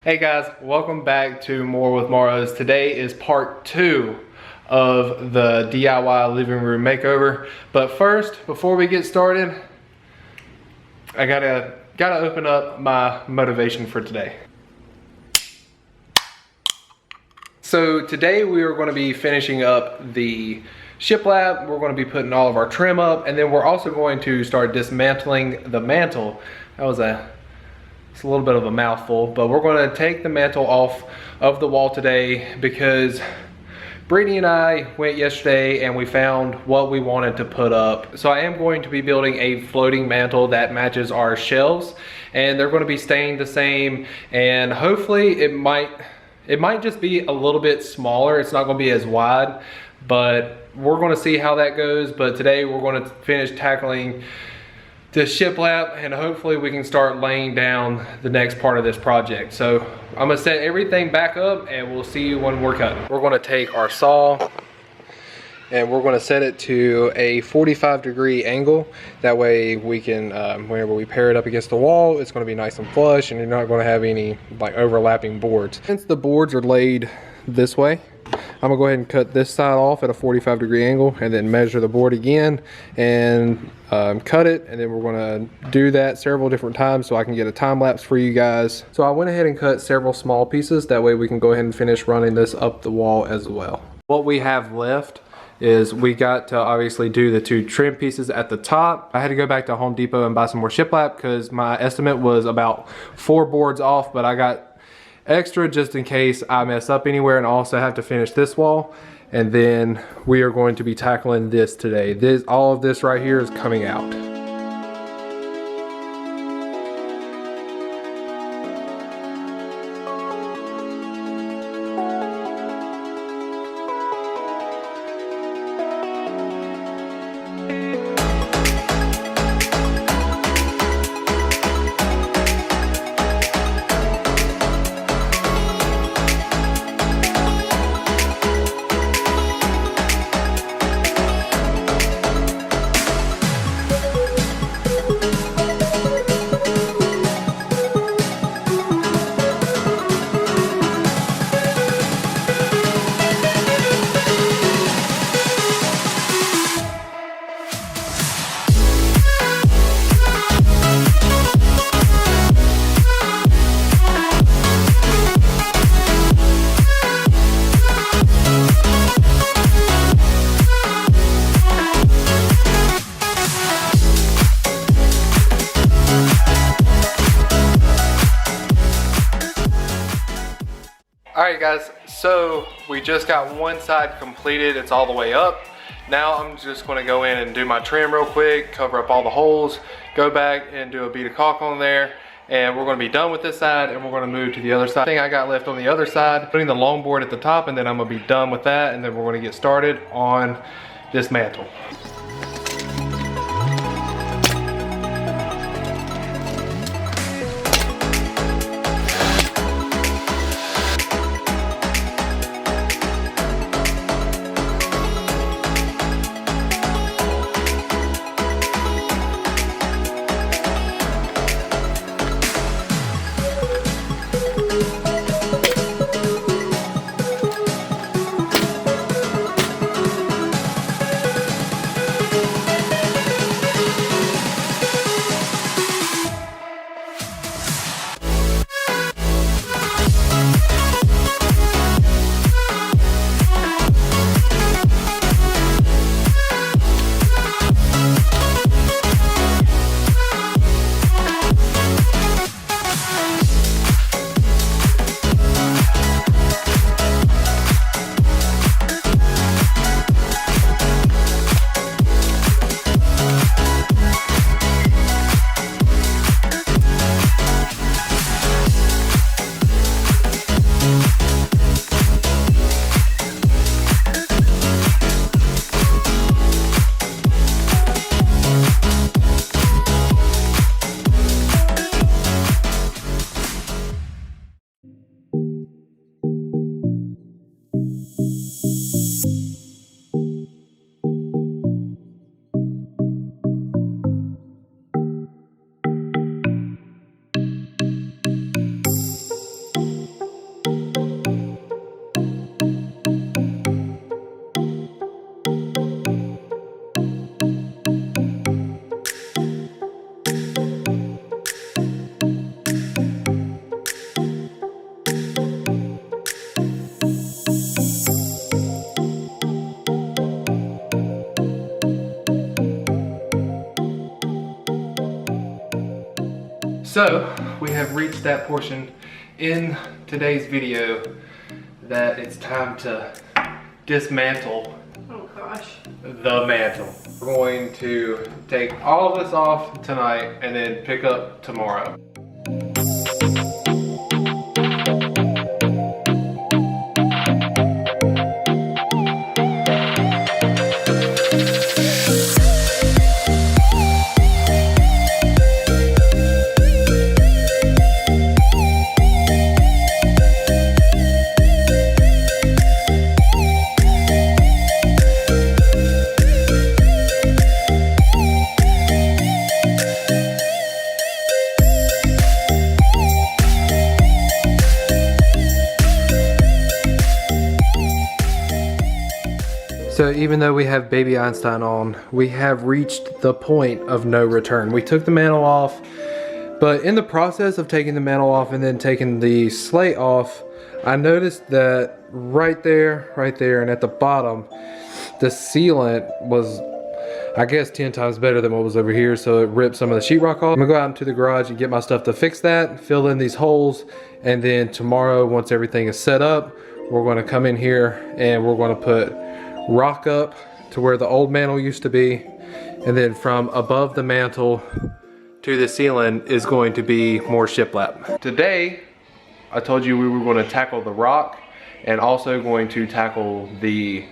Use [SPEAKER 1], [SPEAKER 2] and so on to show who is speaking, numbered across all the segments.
[SPEAKER 1] Hey guys, welcome back to More with Maros. Today is part 2 of the DIY living room makeover. But first, before we get started, I gotta open up my motivation for today. So today we are going to be finishing up the Shiplap. We're going to be putting all of our trim up, and then we're also going to start dismantling the mantle. It's a little bit of a mouthful, but we're going to take the mantle off of the wall today because Brittany and I went yesterday and we found what we wanted to put up. So I am going to be building a floating mantle that matches our shelves, and they're going to be staying the same, and hopefully it might just be a little bit smaller. It's not going to be as wide, but we're going to see how that goes. But today we're going to finish tackling the shiplap, and hopefully we can start laying down the next part of this project. So I'm gonna set everything back up and we'll see you when we're cutting. We're gonna take our saw and we're gonna set it to a 45-degree angle. That way we can, whenever we pair it up against the wall, it's gonna be nice and flush and you're not gonna have any like overlapping boards. Since the boards are laid this way, I'm gonna go ahead and cut this side off at a 45-degree angle and then measure the board again and cut it, and then we're gonna do that several different times so I can get a time lapse for you guys. So I went ahead and cut several small pieces. That way we can go ahead and finish running this up the wall as well. What we have left is we got to obviously do the 2 trim pieces at the top. I had to go back to Home Depot and buy some more shiplap because my estimate was about 4 boards off, but I got extra just in case I mess up anywhere, and also have to finish this wall. And then we are going to be tackling this today. All of this right here is coming out. Alright guys, so we just got one side completed. It's all the way up. Now I'm just going to go in and do my trim real quick, cover up all the holes, go back and do a bead of caulk on there, and we're going to be done with this side and we're going to move to the other side. The thing I got left on the other side, putting the longboard at the top, and then I'm going to be done with that, and then we're going to get started on this mantle. So we have reached that portion in today's video that it's time to dismantle the mantle. We're going to take all of this off tonight and then pick up tomorrow. So even though we have Baby Einstein on, we have reached the point of no return. We took the mantle off, but in the process of taking the mantle off and then taking the slate off, I noticed that right there, and at the bottom, the sealant was, I guess, 10 times better than what was over here, so it ripped some of the sheetrock off. I'm gonna go out into the garage and get my stuff to fix that, fill in these holes, and then tomorrow, once everything is set up, we're gonna come in here and we're gonna put rock up to where the old mantle used to be, and then from above the mantle to the ceiling is going to be more shiplap. Today I told you we were going to tackle the rock and also going to tackle the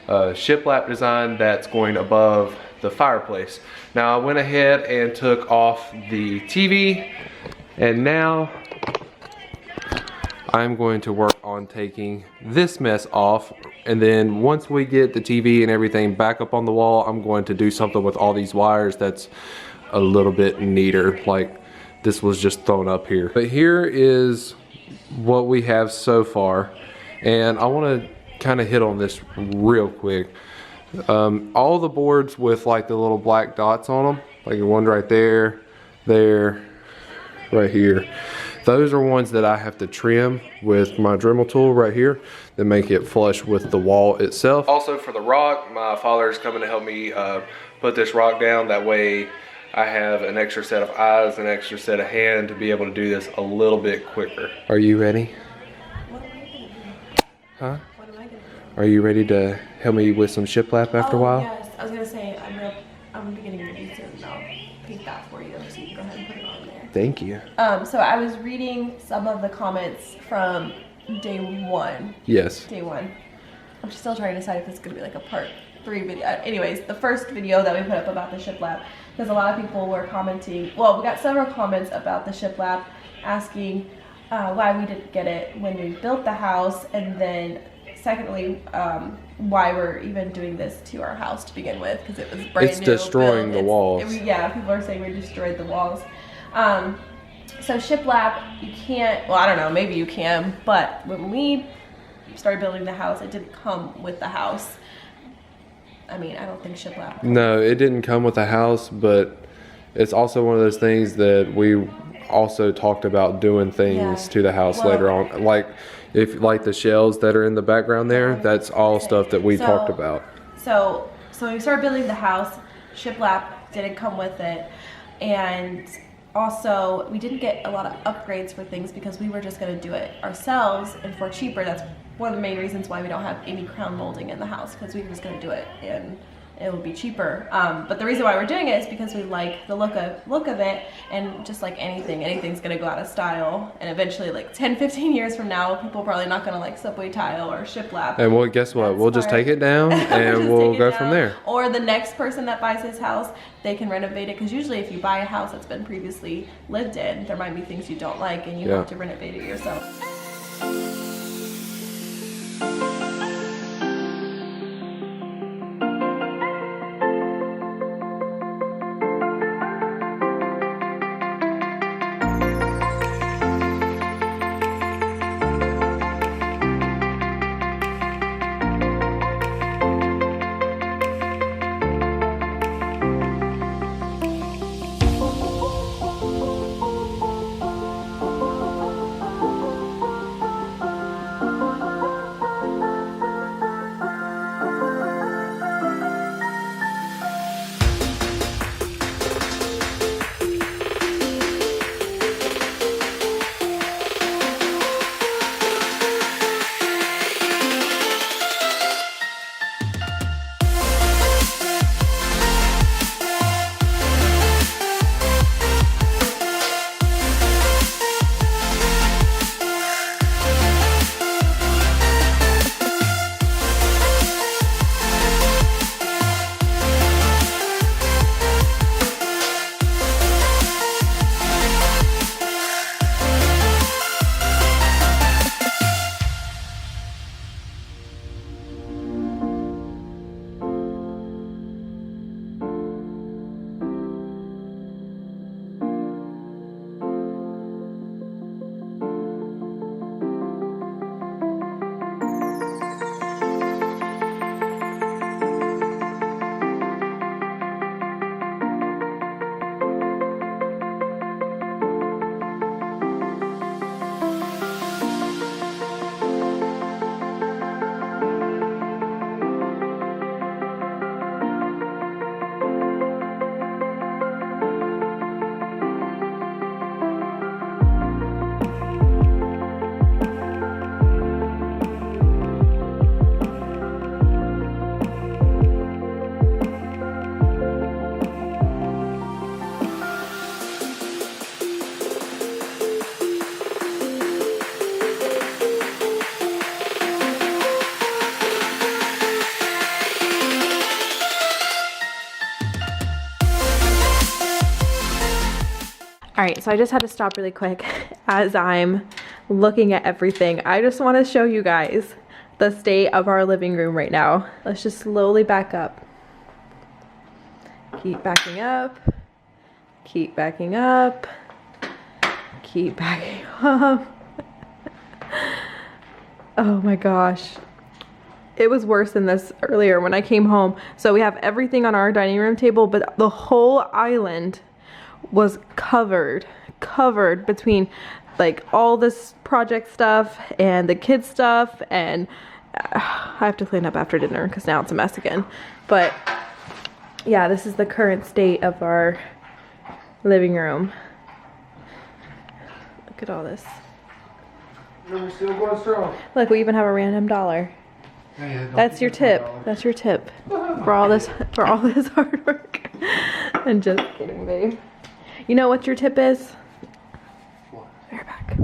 [SPEAKER 1] shiplap design that's going above the fireplace. Now I went ahead and took off the TV, and now I'm going to work on taking this mess off, and then once we get the TV and everything back up on the wall, I'm going to do something with all these wires that's a little bit neater, like this was just thrown up here. But here is what we have so far, and I want to kind of hit on this real quick. All the boards with like the little black dots on them, like the one right there, right here, those are ones that I have to trim with my Dremel tool right here that make it flush with the wall itself. Also for the rock, my father is coming to help me put this rock down. That way I have an extra set of eyes, an extra set of hand to be able to do this a little bit quicker. Are you ready?
[SPEAKER 2] What am I gonna do?
[SPEAKER 1] Huh?
[SPEAKER 2] What am I gonna do?
[SPEAKER 1] Are you ready to help me with some shiplap after a while?
[SPEAKER 2] Yes, I was gonna say I'm beginning to do soon, and I'll paint that for you so you can go ahead and put it on there.
[SPEAKER 1] Thank you.
[SPEAKER 2] So I was reading some of the comments from day one.
[SPEAKER 1] Yes.
[SPEAKER 2] Day one. I'm still trying to decide if it's gonna be like a part 3 video. Anyways, the first video that we put up about the shiplap, because a lot of people were commenting. Well, we got several comments about the shiplap, asking why we didn't get it when we built the house, and then secondly, why we're even doing this to our house to begin with, because it was brand new.
[SPEAKER 1] It's destroying the walls.
[SPEAKER 2] Yeah, people are saying we destroyed the walls. So shiplap, you can't, well, I don't know, maybe you can, but when we started building the house, it didn't come with the house. I mean, I don't think shiplap.
[SPEAKER 1] No, it didn't come with the house, but it's also one of those things that we also talked about doing things to the house later on. Like the shells that are in the background there, that's all stuff that we talked about.
[SPEAKER 2] So when we started building the house, shiplap didn't come with it, and also we didn't get a lot of upgrades for things because we were just going to do it ourselves, and for cheaper. That's one of the main reasons why we don't have any crown molding in the house, because we were just going to do it and it would be cheaper. But the reason why we're doing it is because we like the look of it, and just like anything's gonna go out of style, and eventually, like 10-15 years from now, people are probably not gonna like subway tile or shiplap.
[SPEAKER 1] And well, guess what? We'll just take it down and we'll go from there.
[SPEAKER 2] Or the next person that buys his house, they can renovate it, because usually if you buy a house that's been previously lived in, there might be things you don't like and you have to renovate it yourself. All right, so I just had to stop really quick as I'm looking at everything. I just want to show you guys the state of our living room right now. Let's just slowly back up. Keep backing up. Keep backing up. Keep backing up. Oh my gosh. It was worse than this earlier when I came home. So we have everything on our dining room table, but the whole island was covered between like all this project stuff and the kids stuff, and I have to clean up after dinner because now it's a mess again. But yeah, this is the current state of our living room. Look at all this.
[SPEAKER 1] We're still going strong.
[SPEAKER 2] Look, we even have a random dollar.
[SPEAKER 1] Yeah,
[SPEAKER 2] That's your tip. That's your tip for all this hard work. I'm just kidding, babe. You know what your tip is?
[SPEAKER 1] What?
[SPEAKER 2] Bear back.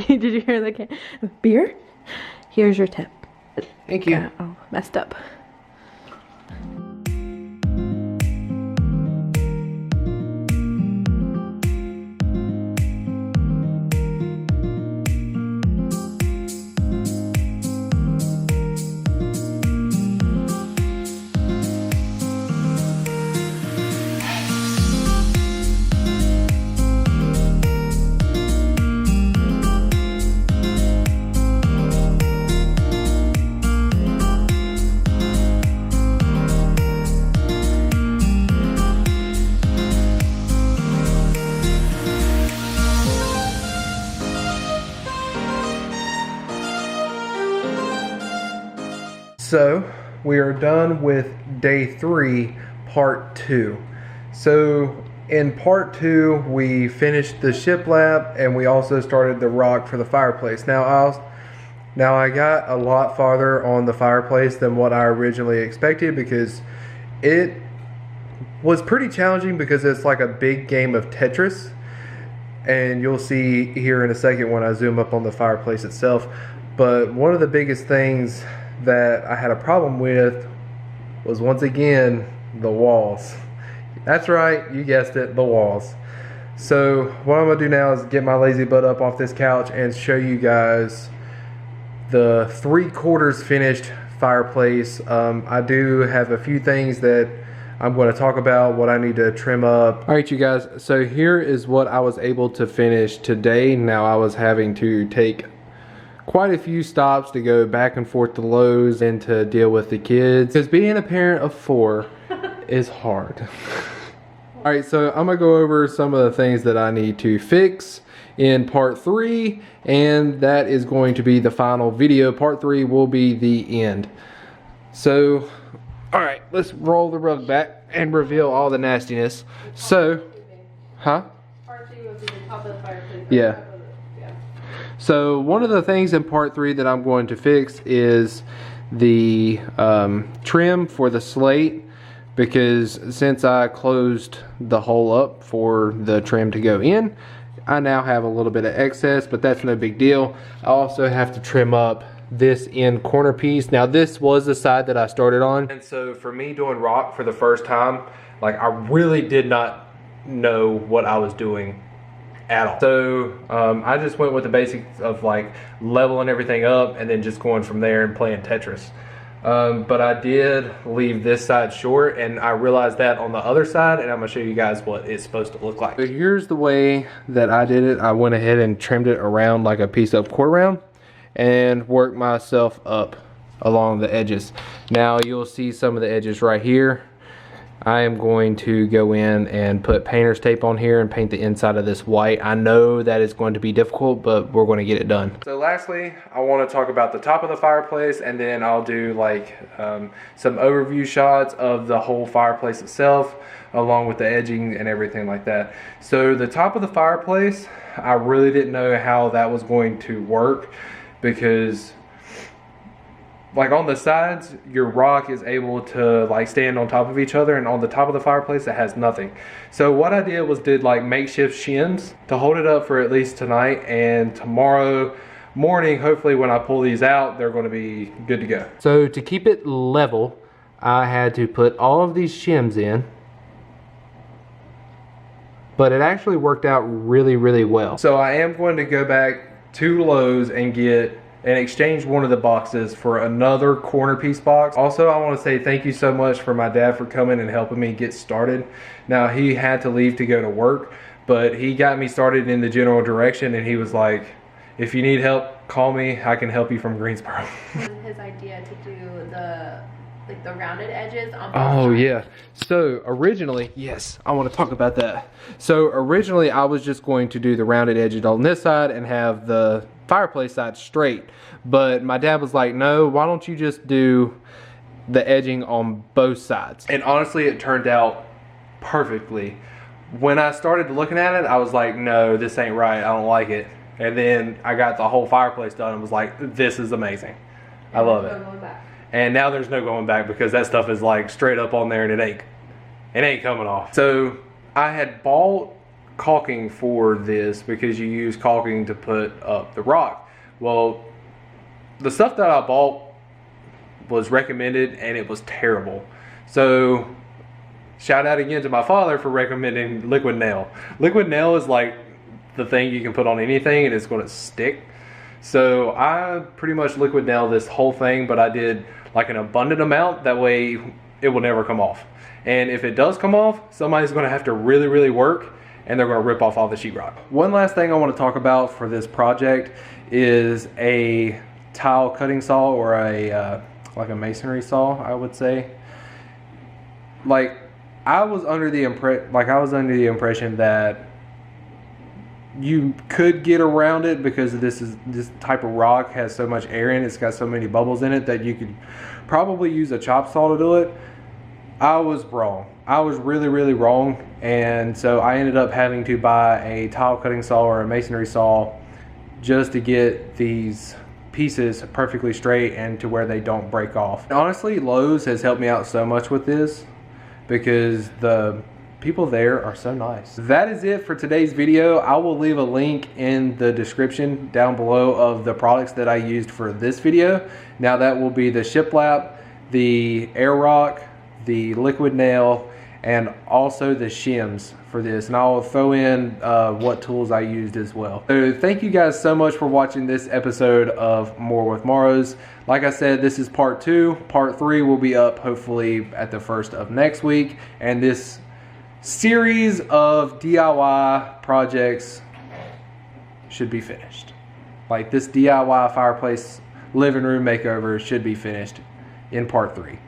[SPEAKER 2] Did you hear the beer? Here's your tip.
[SPEAKER 1] Thank you.
[SPEAKER 2] Oh, messed up.
[SPEAKER 1] So we are done with day 3, part 2. So in part 2, we finished the shiplap and we also started the rock for the fireplace. Now I got a lot farther on the fireplace than what I originally expected, because it was pretty challenging because it's like a big game of Tetris. And you'll see here in a second when I zoom up on the fireplace itself. But one of the biggest things that I had a problem with was, once again, the walls. That's right, you guessed it, the walls. So what I'm gonna do now is get my lazy butt up off this couch and show you guys the 3/4 finished fireplace. I do have a few things that I'm going to talk about, what I need to trim up. All right, you guys, so here is what I was able to finish today. Now, I was having to take quite a few stops to go back and forth to Lowe's and to deal with the kids, because being a parent of 4 is hard. All right, so I'm gonna go over some of the things that I need to fix in part 3, and that is going to be the final video. Part 3 will be the end. So, all right, let's roll the rug back and reveal all the nastiness. So, huh?
[SPEAKER 2] Part 2 was the top of the fireplace.
[SPEAKER 1] Yeah. So one of the things in part 3 that I'm going to fix is the trim for the slate, because since I closed the hole up for the trim to go in, I now have a little bit of excess, but that's no big deal. I also have to trim up this end corner piece. Now this was the side that I started on, and so for me doing rock for the first time, like, I really did not know what I was doing at all. So I just went with the basics of like leveling everything up and then just going from there and playing Tetris. But I did leave this side short, and I realized that on the other side, and I'm gonna show you guys what it's supposed to look like. So here's the way that I did it. I went ahead and trimmed it around like a piece of quarter round and worked myself up along the edges. Now you'll see some of the edges right here. I am going to go in and put painter's tape on here and paint the inside of this white. I know that is going to be difficult, but we're going to get it done. So lastly, I want to talk about the top of the fireplace, and then I'll do like some overview shots of the whole fireplace itself, along with the edging and everything like that. So the top of the fireplace, I really didn't know how that was going to work, because, since I closed the hole up for the trim to go in, I now have a little bit of excess, but that's no big deal. I also have to trim up this end corner piece. Now this was the side that I started on, and so for me doing rock for the first time, like, I really did not know what I was doing at all. So I went with the basics of like leveling everything up and then just going from there and playing Tetris. But I did leave this side short, and I realized that on the other side, and I'm gonna show you guys what it's supposed to look like. Here's the way that I did it. I went ahead and like on the sides, your rock is able to like stand on top of each other, and on the top of the fireplace it has nothing. So what I did was did like makeshift shims to hold it up for at least tonight, and tomorrow morning, hopefully when I pull these out, they're going to be good to go. So to keep it level, I had to put all of these shims in, but it actually worked out really, really well. So I am going to go back to Lowe's and exchange one of the boxes for another corner piece box. Also, I want to say thank you so much for my dad for coming and helping me get started. Now, he had to leave to go to work, but he got me started in the general direction, and he was like, if you need help, call me. I can help you from Greensboro.
[SPEAKER 2] His idea to do the rounded edges on both
[SPEAKER 1] Oh
[SPEAKER 2] sides.
[SPEAKER 1] yeah. So originally, yes, I want to talk about that. So originally I was just going to do the rounded edges on this side and have the fireplace side straight. But my dad was like, no, why don't you just do the edging on both sides? And honestly, it turned out perfectly. When I started looking at it, I was like, no, this ain't right. I don't like it. And then I got the whole fireplace done and was like, this is amazing. I love it. And now there's no going back because that stuff is like straight up on there, and it ain't coming off. So I had bought caulking for this because you use caulking to put up the rock. Well, the stuff that I bought was recommended and it was terrible. So shout out again to my father for recommending liquid nail. Liquid nail is like the thing you can put on anything and it's going to stick. So I pretty much liquid nailed this whole thing, but I did like an abundant amount, that way it will never come off. And if it does come off, somebody's going to have to really, really work, and they're going to rip off all the sheetrock. One last thing I want to talk about for this project is a tile cutting saw, or a like a masonry saw, I would say. Like I was under the impression that you could get around it because this type of rock has so much air in it. It's got so many bubbles in it that you could probably use a chop saw to do it. I was wrong. I was really, really wrong. And so I ended up having to buy a tile cutting saw or a masonry saw just to get these pieces perfectly straight and to where they don't break off. And honestly, Lowe's has helped me out so much with this because the people there are so nice. That is it for today's video. I will leave a link in the description down below of the products that I used for this video. Now that will be the Shiplap, the air rock, the liquid nail, and also the shims for this. And I'll throw in what tools I used as well. So thank you guys so much for watching this episode of More with Morrows. Like I said, this is part 2. Part 3 will be up hopefully at the first of next week. And this series of DIY projects should be finished. Like this DIY fireplace living room makeover should be finished in part 3.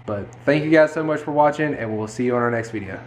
[SPEAKER 1] But thank you guys so much for watching, and we'll see you on our next video.